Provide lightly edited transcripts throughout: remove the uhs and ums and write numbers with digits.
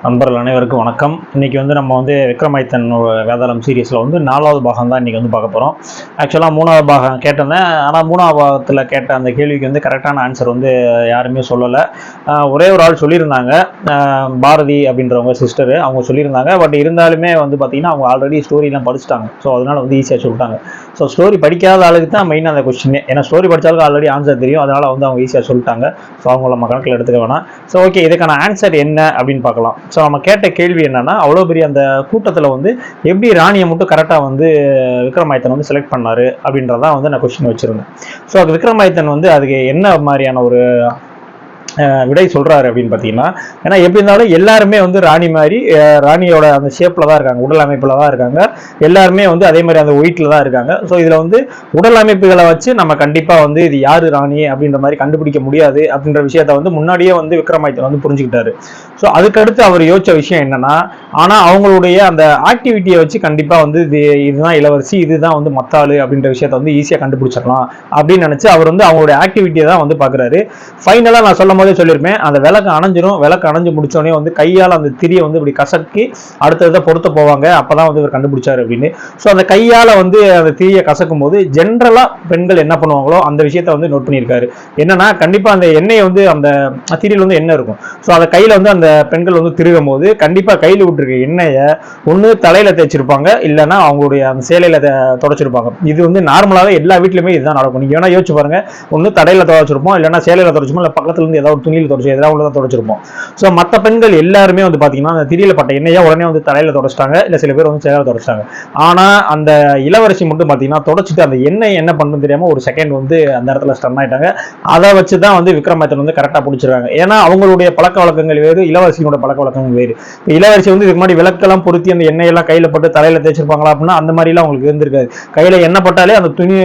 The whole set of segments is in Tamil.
நண்பர்கள் அனைவருக்கும் வணக்கம். இன்றைக்கி நம்ம விக்ரமாதித்தன் வேதாளம் சீரீஸில் 4வது பாகம் தான் இன்றைக்கி பார்க்க போகிறோம். ஆக்சுவலாக 3வது பாகம் கேட்டிருந்தேன். ஆனால் 3வது பாகத்தில் கேட்ட அந்த கேள்விக்கு கரெக்டான ஆன்சர் யாருமே சொல்லலை. ஒரே ஒரு ஆள் சொல்லியிருந்தாங்க, பாரதி அப்படின்றவங்க சிஸ்டரு, அவங்க சொல்லியிருந்தாங்க. பட் இருந்தாலுமே பார்த்திங்கன்னா அவங்க ஆல்ரெடி ஸ்டோரிலாம் படிச்சுட்டாங்க. ஸோ அதனால் ஈஸியாக சொல்லிட்டாங்க. ஸோ ஸ்டோரி படிக்காத ஆளுக்கு தான் மெயினாக அந்த கொஸ்டின். ஏன்னா ஸ்டோரி படித்தாலும் ஆல்ரெடி ஆன்சர் தெரியும். அதனால் அவங்க ஈஸியாக சொல்லிட்டாங்க. ஸோ அவங்கள நம்ம கணக்கில் எடுத்துக்க வேணாம். ஸோ ஓகே, இதுக்கான ஆன்சர் என்ன அப்படின்னு பார்க்கலாம். ஸோ நம்ம கேட்ட கேள்வி என்னன்னா, அவ்வளோ பெரிய அந்த கூட்டத்தில் எப்படி ராணியை மட்டும் கரெக்டாக விக்ரமாதித்தன் செலக்ட் பண்ணாரு அப்படின்றதான் நான் கொஸ்டின் வச்சிருந்தேன். ஸோ அது விக்ரமாதித்தன் அதுக்கு என்ன மாதிரியான ஒரு விடை சொல்றாரு அப்படின்னு பார்த்தீங்கன்னா, ஏன்னா எப்படி இருந்தாலும் எல்லாருமே ராணி மாதிரி ராணியோட அந்த ஷேப்ல தான் இருக்காங்க, உடல் அமைப்புல தான் இருக்காங்க. எல்லாருமே அதே மாதிரி அந்த ஒயிட்ல தான் இருக்காங்க. ஸோ இதுல உடல் அமைப்புகளை வச்சு நம்ம கண்டிப்பா இது யாரு ராணி அப்படின்ற மாதிரி கண்டுபிடிக்க முடியாது அப்படின்ற விஷயத்த முன்னாடியே விக்ரமாதித்தன் புரிஞ்சுக்கிட்டாரு. ஸோ அதுக்கடுத்து அவர் யோசிச்ச விஷயம் என்னன்னா, ஆனா அவங்களுடைய அந்த ஆக்டிவிட்டியை வச்சு கண்டிப்பா இதுதான் இளவரசி, இதுதான் மத்தாளு அப்படின்ற விஷயத்த ஈஸியா கண்டுபிடிச்சிடலாம் அப்படின்னு நினைச்சு அவர் அவங்களுடைய ஆக்டிவிட்டியை தான் பாக்குறாரு. ஃபைனலா நான் சொல்லும் போதே சொல்லியிருப்பேன், அந்த விளக்கு அணைஞ்சிரும். விளக்கு அணைஞ்சு முடிச்சோடனே கையால் அந்த திரியை இப்படி கசக்கி அடுத்ததை பொறுத்த போவாங்க. அப்பதான் இவர் கண்டுபிடிச்சாரு அப்படின்னு. ஸோ அந்த கையால அந்த திரியை கசக்கும் போது ஜென்ரலா பெண்கள் என்ன பண்ணுவாங்களோ அந்த விஷயத்த நோட் பண்ணியிருக்காரு. என்னன்னா, கண்டிப்பா அந்த எண்ணெயை அந்த திரியில் எண்ணெய் இருக்கும். ஸோ அந்த கையில அந்த பெண்கள் திருகும் போது கண்டிப்பா கையில் விட்டுருக்க எண்ணெயை ஒண்ணு தலையில தேய்ச்சிருப்பாங்க, இல்லைன்னா அவங்களுடைய அந்த சேலையில தொடச்சிருப்பாங்க. இது நார்மலாவே எல்லா வீட்லயுமே இதுதான் நடக்கும். நீங்க வேணா யோசிச்சு பாருங்க. ஒண்ணு தடையில துவைச்சிருப்போம், இல்லைன்னா சேலையில தொடச்சிருப்போம், இல்லை பக்கத்துல இருந்து ஏதாவது துணியில் தொடச்சி எதாவது தொடச்சிருப்போம். ஸோ மற்ற பெண்கள் எல்லாருமே பாத்தீங்கன்னா அந்த திரியில பட்ட எண்ணெயை உடனே தலையில தொடச்சிட்டாங்க, இல்லை சில பேர் சேலையில தொடச்சிட்டாங்க. ஆனா அந்த இளவரசி மட்டும் பாத்தீங்கன்னா தொடச்சிட்டு அந்த எண்ணெய் என்ன பண்ணணும் தெரியாம ஒரு செகண்ட் அந்த இடத்துல ஸ்டன் ஆயிட்டாங்க. அதை வச்சுதான் விக்ரமாதித்தன் கரெக்டா பிடிச்சிருக்காங்க. ஏன்னா அவங்களுடைய பழக்க வழக்கங்கள் வேறு, இளவரசியோட பழக்க வழக்கங்கள் வேறு. இளவரசி இதுக்கு முன்னாடி விளக்கெல்லாம் பொருத்தி அந்த எண்ணெயெல்லாம் கையில பட்டு தலையில தேய்ச்சிருப்பாங்களா அப்படின்னா அந்த மாதிரி எல்லாம் அவங்களுக்கு இருந்திருக்காது. கையில எண்ணெய் பட்டாலே அந்த துணி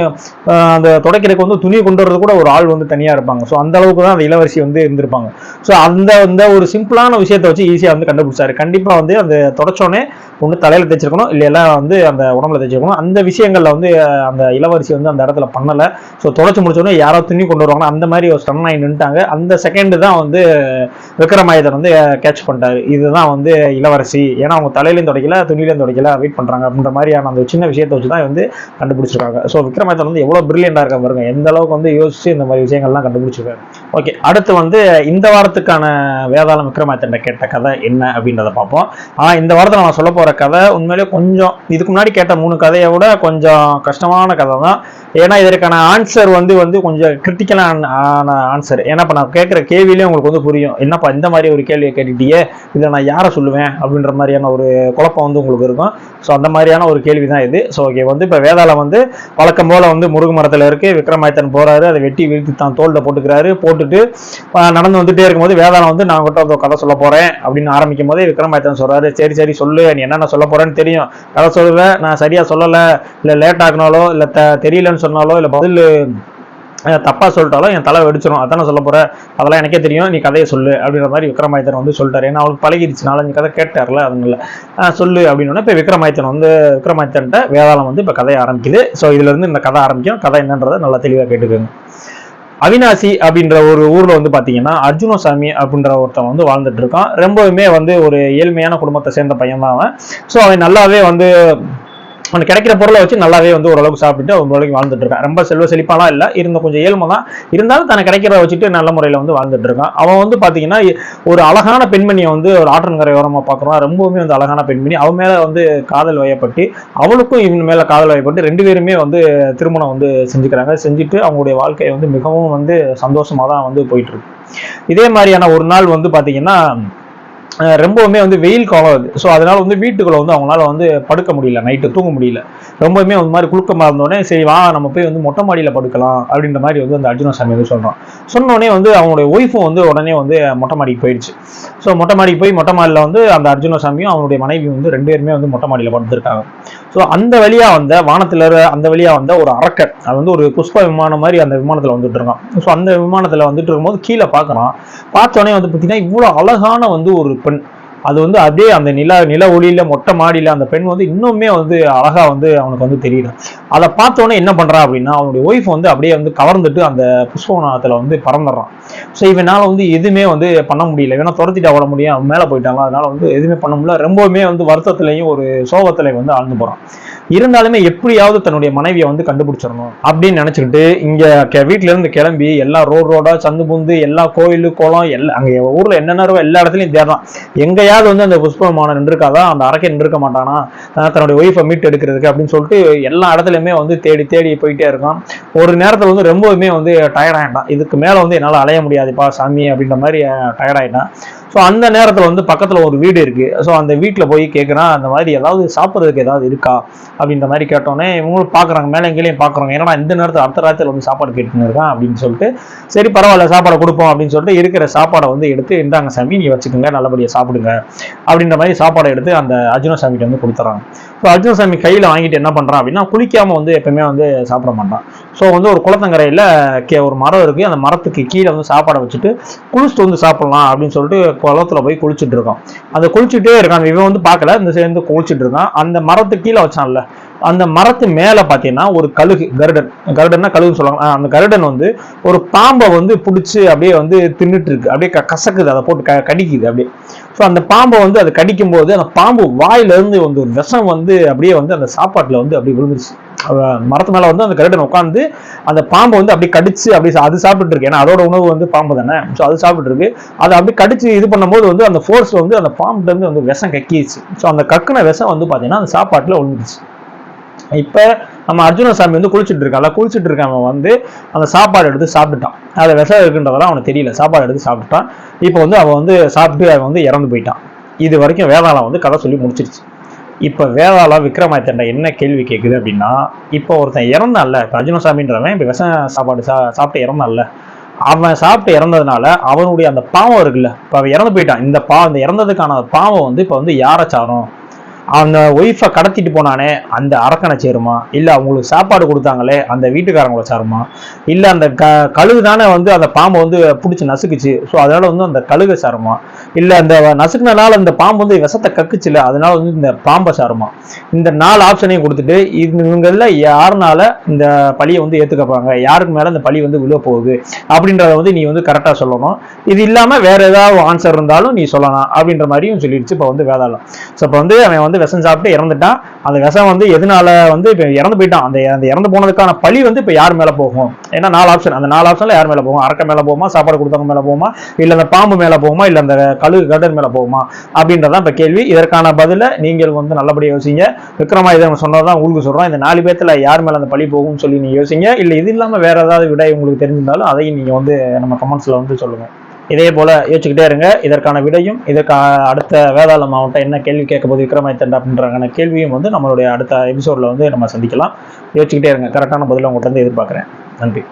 அந்த துடைக்கிறதுக்கு துணியை கொண்டு வரது கூட ஒரு ஆள் தனியா இருப்பாங்க. ஸோ அந்த அளவுக்கு தான் அந்த இளவரசி இருந்திருப்பாங்க. ஸோ அந்த ஒரு சிம்பிளான விஷயத்தை வச்சு ஈஸியா கண்டுபிடிச்சாரு. கண்டிப்பா அந்த தொடச்சோடனே ஒன்று தலையில தேய்ச்சிருக்கணும், இல்லையா அந்த உடம்புல தேய்ச்சிருக்கணும். அந்த விஷயங்கள்ல அந்த இளவரசி அந்த இடத்துல பண்ணல. ஸோ தொடச்சு முடிச்சோடனே யாரோ துணி கொண்டு வருவாங்க, அந்த மாதிரி ஒரு ஸ்டன் ஆகி நின்றுட்டாங்க. அந்த செகண்ட் தான் விக்ரமாதித்தன் கேட்ச் பண்ணிட்டாரு. இதுதான் இளவரசி. ஏன்னா அவங்க தலையிலையும் துடைக்கல, துணியிலையும் துடைக்கல, வெயிட் பண்றாங்க அப்படின்ற மாதிரியான அந்த சின்ன விஷயத்தை வச்சுதான் கண்டுபிடிச்சிருக்காங்க. ஸோ விக்ரமாதித்தன் எவ்வளவு பிரில்லியண்டா இருக்க பாருங்க, எந்த அளவுக்கு யோசிச்சு இந்த மாதிரி விஷயங்கள்லாம் கண்டுபிடிச்சிருக்காரு. ஓகே, அடுத்து இந்த வாரத்துக்கான வேதாளம் விக்ரமாதித்தன் கேட்ட கதை என்ன அப்படின்றத பார்ப்போம். ஆனா இந்த வாரத்தில் நான் சொல்ல போற கதை உண்மையிலேயே கொஞ்சம் இதுக்கு முன்னாடி கேட்ட 3 கதையை விட கொஞ்சம் கஷ்டமான கதை தான். ஏன்னா இதற்கான ஆன்சர் கொஞ்சம் கிரிட்டிக்கலான ஆன்சர். ஏன்னா இப்ப நான் கேட்கிற கேள்வியிலே உங்களுக்கு புரியும், என்னப்பா இந்த மாதிரி ஒரு கேள்வியை கேட்டுட்டியே, இதை நான் யாரை சொல்லுவேன் அப்படின்ற மாதிரியான ஒரு குழப்பம் உங்களுக்கு இருக்கும். ஸோ அந்த மாதிரியான ஒரு கேள்வி தான் இது. ஸோ ஓகே, இப்போ வேதாளம் வழக்கம் போல முருகு மரத்தில் இருக்கு. விக்ரமாதித்தன் போறாரு, அதை வெட்டி வீழ்த்தி தான் தோல்ல போட்டுக்கிறாரு. போட்டுட்டு நடந்து வந்துட்டே இருக்கும்போது வேதாளம் நான் உங்கள்கிட்ட கதை சொல்ல போறேன் அப்படின்னு ஆரம்பிக்கும் போதே விக்ரமாதித்தன் சொல்றாரு, சரி சரி சொல்லு, நீ என்னென்ன சொல்ல போறேன்னு தெரியும், கதை சொல்லுவேன், நான் சரியா சொல்லலை, இல்லை லேட் ஆகினாலோ, இல்லை தெரியலன்னு சொன்னாலோ, இல்லை பதில் தப்பா சொல்லிட்டாலும் என் தலை வெடிச்சிடும், அதான சொல்ல போற, அதெல்லாம் எனக்கே தெரியும், நீ கதையை சொல்லு அப்படின்ற மாதிரி விக்ரமாதித்தன் சொல்லிட்டாரு. ஏன்னா அவளுக்கு பழகிடுச்சு, 4-5 கதை கேட்டார்ல, அதனால சொல்லு அப்படின்னு. இப்போ விக்ரமாதித்தன் விக்ரமாதித்தன்ட்ட வேதாளம் இப்போ கதையை ஆரம்பிக்குது. ஸோ இதுல இருந்து இந்த கதை ஆரம்பிக்கும். கதை என்னன்றதை நல்லா தெளிவாக கேட்டுக்கோங்க. அவினாசி அப்படின்ற ஒரு ஊர்ல பாத்தீங்கன்னா அர்ஜுனசாமி அப்படின்ற ஒருத்தன் வாழ்ந்துட்டு இருக்கான். ரொம்பவுமே ஒரு ஏழ்மையான குடும்பத்தை சேர்ந்த பையன் தான் அவன். ஸோ அவன் நல்லாவே அவனுக்கு கிடைக்கிற பொருளை வச்சு நல்லாவே ஓரளவுக்கு சாப்பிட்டு அவன் ஓரளவுக்கு வாழ்ந்துட்டு இருக்கான். ரொம்ப செல்வ செழிப்பாலாம் இல்லை, இருந்த கொஞ்சம் ஏழ்மை தான், இருந்தாலும் தனக்கு கிடைக்கிறத வச்சுட்டு நல்ல முறையில் வாழ்ந்துட்டு இருக்கான். அவன் பாத்தீங்கன்னா ஒரு அழகான பெண்மணியை ஒரு ஆற்றங்கரை ஓரமா பார்க்குறான். ரொம்பவுமே அழகான பெண்மணி. அவன் மேல காதல் வயப்பட்டு, அவளுக்கும் இவன் மேல காதல் வயப்பட்டு 2 பேருமே திருமணம் செஞ்சுக்கிறாங்க. செஞ்சுட்டு அவங்களுடைய வாழ்க்கை மிகவும் சந்தோஷமா தான் போயிட்டு இருக்கு. இதே மாதிரியான ஒரு நாள் பாத்தீங்கன்னா ரொம்பவுமே வெயில் காலம் அது. ஸோ அதனால வீட்டுக்குள்ள அவங்களால படுக்க முடியல, நைட்டு தூங்க முடியல. ரொம்பவுமே மாதிரி குளுக்கமா இருந்தோடனே சரி வா நம்ம போய் மொட்டை மாடியில படுக்கலாம் அப்படின்ற மாதிரி அந்த அர்ஜுனசாமி சொல்றான். சொன்னோடனே அவங்களுடைய ஒய்ஃபும் உடனே மொட்டை மாடிக்கு போயிடுச்சு. ஸோ மொட்டை மாடிக்கு போய் மொட்டை மாடியில அந்த அர்ஜுனசாமியும் அவனுடைய மனைவி 2 பேருமே மொட்டை மாடியில படுத்திருக்காங்க. ஸோ அந்த வழியா வானத்துல அந்த வழியா ஒரு அரக்கர், அது ஒரு புஷ்ப விமானம் மாதிரி அந்த விமானத்துல இருக்கான். ஸோ அந்த விமானத்துல இருக்கும்போது கீழே பார்க்கறான். பார்த்தோடனே பார்த்தீங்கன்னா இவ்வளவு அழகான ஒரு பெண், அது வந்து அப்படியே அந்த நில ஒளியில மொட்டை மாடியில அந்த பெண் வந்து இன்னுமே வந்து அழகா வந்து அவனுக்கு வந்து தெரியுது. அதை பார்த்தோன்னே என்ன பண்றான் அப்படின்னா, அவனுடைய ஒய்ஃப் வந்து அப்படியே வந்து கவர்ந்துட்டு அந்த புஷ்பவனத்துல வந்து பறந்துடுறான். ஸோ இவனால வந்து எதுவுமே வந்து பண்ண முடியல. இவனா துரத்திட்டு ஓட முடியும், அவன் மேலே போயிட்டாங்க. அதனால வந்து எதுவுமே பண்ண முடியல. ரொம்பவுமே வந்து வருத்தத்திலையும் ஒரு சோகத்திலையும் வந்து ஆழ்ந்து போறான். இருந்தாலுமே எப்படியாவது தன்னுடைய மனைவியை வந்து கண்டுபிடிச்சிடணும் அப்படின்னு நினைச்சுக்கிட்டு இங்க வீட்டுல இருந்து கிளம்பி எல்லா ரோடா சந்து புந்து எல்லா கோயிலு குளம் எல்லாம் அங்க ஊர்ல என்னென்ன எல்லா இடத்துலயும் தேடுறான். எங்கேயாவது வந்து அந்த புஷ்பமான நின்றுருக்காதா, அந்த அரக்கை நின்றுக்க மாட்டானா தன்னுடைய ஒய்ஃபை மீட் எடுக்கிறதுக்கு அப்படின்னு சொல்லிட்டு எல்லா இடத்துலயுமே வந்து தேடி தேடி போயிட்டே இருக்கான். ஒரு நேரத்துல வந்து ரொம்பவுமே வந்து டயர்டாயிட்டான். இதுக்கு மேல வந்து என்னால அலைய முடியாதுப்பா சாமி அப்படின்ற மாதிரி டயர்டாயிட்டான். ஸோ அந்த நேரத்தில் வந்து பக்கத்தில் ஒரு வீடு இருக்குது. ஸோ அந்த வீட்டில் போய் கேட்குறான், அந்த மாதிரி ஏதாவது சாப்பிட்றதுக்கு ஏதாவது இருக்கா அப்படின்ற மாதிரி கேட்டோன்னே இவங்களும் பார்க்குறாங்க, மேலே எங்கேயும் பார்க்குறாங்க. ஏன்னா இந்த நேரத்தில் அடுத்த ராத்திரியில் வந்து சாப்பாடு கேட்டுன்னு இருக்கான் அப்படின்னு சொல்லிட்டு, சரி பரவாயில்ல சாப்பாடை கொடுப்போம் அப்படின்னு சொல்லிட்டு இருக்கிற சாப்பாடை வந்து எடுத்து இந்தாங்க சாமி நீ வச்சுக்கோங்க, நல்லபடியாக சாப்பிடுங்க அப்படின்ற மாதிரி சாப்பாடை எடுத்து அந்த அர்ஜுனசாமிகிட்ட வந்து கொடுத்துறாங்க. ஸோ அர்ஜுனசாமி கையில் வாங்கிட்டு என்ன பண்ணுறான் அப்படின்னா, குளிக்காமல் வந்து எப்பவுமே வந்து சாப்பிட மாட்டான். ஸோ வந்து ஒரு குளத்தங்கரையில் ஒரு மரம் இருக்குது, அந்த மரத்துக்கு கீழே வந்து சாப்பாடை வச்சுட்டு குளிச்சுட்டு வந்து சாப்பிடலாம் அப்படின்னு சொல்லிட்டு குளத்துல போய் குளிச்சுட்டு இருக்கான். அந்த குளிச்சுட்டே இருக்கான். இவன் வந்து பார்க்கல, இந்த சேர்ந்து குளிச்சுட்டு இருக்கான். அந்த மரத்துக்கு கீழே வச்சான்ல, அந்த மரத்து மேல பாத்தீங்கன்னா ஒரு கழுகு, கருடன்னா கழுகுன்னு சொல்லுவாங்க. அந்த கருடன் வந்து ஒரு பாம்பை வந்து பிடிச்சி அப்படியே வந்து தின்னுட்டு இருக்கு, அப்படியே கசக்குது, அதை போட்டு கடிக்குது அப்படியே. ஸோ அந்த பாம்பை வந்து அதை கடிக்கும் போது அந்த பாம்பு வாயில இருந்து வந்து ஒரு விஷம் வந்து அப்படியே வந்து அந்த சாப்பாட்டுல வந்து அப்படியே விழுந்துருச்சு. மரத்து மேல வந்து அந்த கருடன் உட்காந்து அந்த பாம்பை வந்து அப்படி கடிச்சு அப்படி அது சாப்பிட்டு இருக்கு. ஏன்னா அதோட உணவு வந்து பாம்பு தானே. ஸோ அது சாப்பிட்டு இருக்கு. அதை அப்படி கடிச்சு இது பண்ணும்போது வந்து அந்த ஃபோர்ஸ் வந்து அந்த பாம்புல இருந்து வந்து விஷம் கக்கிடுச்சு. ஸோ அந்த கக்குன விஷம் வந்து பாத்தீங்கன்னா அந்த சாப்பாட்டுல விழுந்துருச்சு. இப்ப நம்ம அர்ஜுனசாமி வந்து குளிச்சுட்டு இருக்கான். அவன் வந்து அந்த சாப்பாடு எடுத்து சாப்பிட்டுட்டான். அதை விஷம் இருக்குன்றதெல்லாம் அவனுக்கு தெரியல. சாப்பாடு எடுத்து சாப்பிட்டுட்டான். இப்போ வந்து அவன் வந்து சாப்பிட்டு அவன் வந்து இறந்து போயிட்டான். இது வரைக்கும் வேதாளம் வந்து கதை சொல்லி முடிச்சிருச்சு. இப்ப வேதாளம் விக்ரமாதித்தன்ட்ட என்ன கேள்வி கேட்குது அப்படின்னா, இப்போ ஒருத்தன் இறந்தான்ல, இப்போ அர்ஜுனசாமின்றவன் இப்போ விஷ சாப்பாடு சாப்பிட்டு இறந்தான்ல, அவன் சாப்பிட்டு இறந்ததுனால அவனுடைய அந்த பாவம் இருக்குல்ல, இப்போ அவன் இறந்து போயிட்டான். இந்த இறந்ததுக்கான பாவம் வந்து இப்போ வந்து யாரை சாரும்? அந்த ஒய்ஃபை கடத்திட்டு போனானே அந்த அரக்கனை சேருமா, இல்லை அவங்களுக்கு சாப்பாடு கொடுத்தாங்களே அந்த வீட்டுக்காரங்களை சாருமா, இல்லை அந்த கழுகு தானே வந்து அந்த பாம்பை வந்து பிடிச்சி நசுக்குச்சு, ஸோ அதனால வந்து அந்த கழுகை சாருமா, இல்லை அந்த நசுக்குனால அந்த பாம்பு வந்து விஷத்தை கக்குச்சுல அதனால வந்து இந்த பாம்பை சாருமா? இந்த 4 ஆப்ஷனையும் கொடுத்துட்டு இவங்கள யாருனால இந்த பழியை வந்து ஏற்றுக்கப்பாங்க, யாருக்கு மேலே இந்த பழி வந்து விழ போகுது அப்படின்றத வந்து நீ வந்து கரெக்டாக சொல்லணும். இது இல்லாமல் வேற ஏதாவது ஆன்சர் இருந்தாலும் நீ சொல்லலாம் அப்படின்ற மாதிரியும் சொல்லிடுச்சு இப்போ வந்து வேதாளம். ஸோ இப்போ வந்து அவன் வந்து விஷம் சாப்பிட்டு இறந்துட்டான். அந்த விஷம் வந்து எதனால வந்து இப்ப இறந்து போயிட்டான், அந்த இறந்து போனதுக்கான பழி வந்து இப்ப யார் மேல போகும்? ஏன்னா 4 ஆப்ஷன், அந்த 4 ஆப்ஷன்ல யார் மேல போகும்? அரக்க மேல போகுமா, சாப்பாடு கொடுத்தவங்க மேல போகுமா, இல்ல அந்த பாம்பு மேல போகுமா, இல்ல அந்த கருடன் மேல போகுமா அப்படின்றதான் இப்ப கேள்வி. இதற்கான பதில நீங்கள் வந்து நல்லபடியா யோசிங்க. விக்ரமாதித்தன் சொன்னதான் உங்களுக்கு சொல்றோம். இந்த 4 பேர்த்துல யார் மேல அந்த பழி போகும்னு சொல்லி நீங்க யோசிங்க. இல்ல இது இல்லாம வேற ஏதாவது விடை உங்களுக்கு தெரிஞ்சிருந்தாலும் அதையும் நீங்க வந்து நம்ம கமெண்ட்ஸ்ல வந்து சொல்லுங்க. இதே போல யோசிச்சுக்கிட்டே இருங்க. இதற்கான விடையும் இதற்கு அடுத்த வேதாளம் மாவட்டம் என்ன கேள்வி கேட்க போது விக்ரமாதித்தன் அப்படின்றாங்க கேள்வியும் வந்து நம்மளுடைய அடுத்த எபிசோட்ல வந்து நம்ம சந்திக்கலாம். யோசிச்சுக்கிட்டே இருங்க. கரெக்டான பதில் உங்கள்கிட்ட இருந்து எதிர்பார்க்குறேன். நன்றி.